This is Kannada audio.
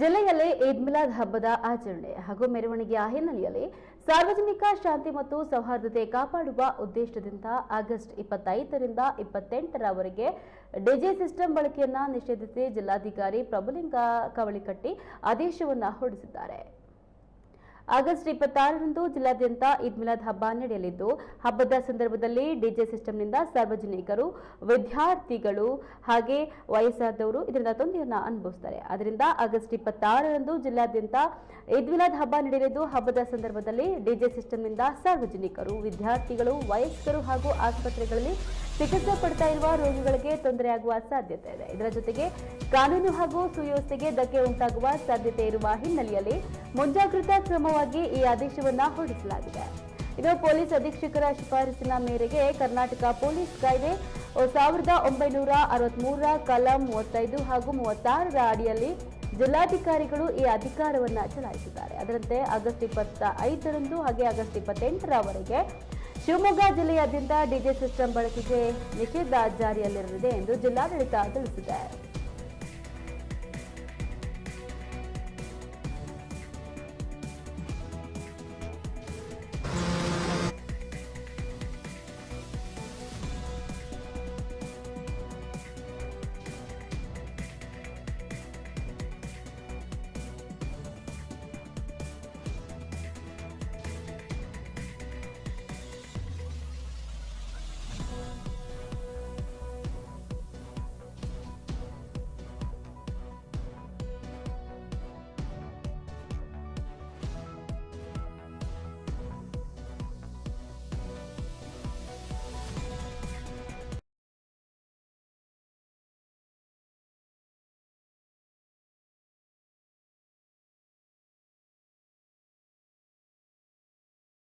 ಜಿಲ್ಲೆಯಲ್ಲಿ ಈದ್ ಮಿಲಾದ್ ಹಬ್ಬದ ಆಚರಣೆ ಹಾಗೂ ಮೆರವಣಿಗೆಯ ಹಿನ್ನೆಲೆಯಲ್ಲಿ ಸಾರ್ವಜನಿಕ ಶಾಂತಿ ಮತ್ತು ಸೌಹಾರ್ದತೆ ಕಾಪಾಡುವ ಉದ್ದೇಶದಿಂದ ಆಗಸ್ಟ್ 25ರಿಂದ 28ರವರೆಗೆ ಡಿಜೆ ಸಿಸ್ಟಮ್ ಬಳಕೆಯನ್ನ ನಿಷೇಧಿಸಿ ಜಿಲ್ಲಾಧಿಕಾರಿ ಪ್ರಭುಲಿಂಗ ಕವಳಿಕಟ್ಟಿ ಆದೇಶವನ್ನು ಹೊರಡಿಸಿದ್ದಾರೆ. ಆಗಸ್ಟ್ 26ರಂದು ಜಿಲ್ಲಾದ್ಯಂತ ಈದ್ ಮಿಲಾದ್ ಹಬ್ಬ ನಡೆಯಲಿದ್ದು, ಹಬ್ಬದ ಸಂದರ್ಭದಲ್ಲಿ ಡಿಜೆ ಸಿಸ್ಟಂನಿಂದ ಸಾರ್ವಜನಿಕರು, ವಿದ್ಯಾರ್ಥಿಗಳು ಹಾಗೆ ವಯಸ್ಸಾದವರು ಇದರಿಂದ ತೊಂದರೆಯನ್ನು ಅನುಭವಿಸುತ್ತಾರೆ. ಆದ್ದರಿಂದ ಆಗಸ್ಟ್ 26ರಂದು ಜಿಲ್ಲಾದ್ಯಂತ ಈದ್ ಮಿಲಾದ್ ಹಬ್ಬ ನಡೆಯಲಿದ್ದು, ಹಬ್ಬದ ಸಂದರ್ಭದಲ್ಲಿ ಡಿಜೆ ಸಿಸ್ಟಂನಿಂದ ಸಾರ್ವಜನಿಕರು, ವಿದ್ಯಾರ್ಥಿಗಳು, ವಯಸ್ಕರು ಹಾಗೂ ಆಸ್ಪತ್ರೆಗಳಲ್ಲಿ ಚಿಕಿತ್ಸೆ ಪಡ್ತಾ ಇರುವ ರೋಗಿಗಳಿಗೆ ತೊಂದರೆಯಾಗುವ ಸಾಧ್ಯತೆ ಇದೆ. ಇದರ ಜೊತೆಗೆ ಕಾನೂನು ಹಾಗೂ ಸುವ್ಯವಸ್ಥೆಗೆ ಧಕ್ಕೆ ಉಂಟಾಗುವ ಸಾಧ್ಯತೆ ಇರುವ ಹಿನ್ನೆಲೆಯಲ್ಲಿ ಮುಂಜಾಗ್ರತಾ ಕ್ರಮವಾಗಿ ಈ ಆದೇಶವನ್ನು ಹೊರಡಿಸಲಾಗಿದೆ. ಇದು ಪೊಲೀಸ್ ಅಧೀಕ್ಷಕರ ಶಿಫಾರಸಿನ ಮೇರೆಗೆ ಕರ್ನಾಟಕ ಪೊಲೀಸ್ ಕಾಯ್ದೆ 1963ರ ಕಲಂ 35 ಹಾಗೂ 36ರ ಅಡಿಯಲ್ಲಿ ಜಿಲ್ಲಾಧಿಕಾರಿಗಳು ಈ ಅಧಿಕಾರವನ್ನು ಚಲಾಯಿಸಿದ್ದಾರೆ. ಅದರಂತೆ ಆಗಸ್ಟ್ 25ರಂದು ಹಾಗೆ ಆಗಸ್ಟ್ 28ರವರೆಗೆ ಶಿವಮೊಗ್ಗ ಜಿಲ್ಲೆಯಾದ್ಯಂತ ಡಿಜೆ ಸಿಸ್ಟಮ್ ಬಳಕೆಗೆ ನಿಷೇಧ ಜಾರಿಯಲ್ಲಿರಲಿದೆ ಎಂದು ಜಿಲ್ಲಾಡಳಿತ ತಿಳಿಸಿದೆ.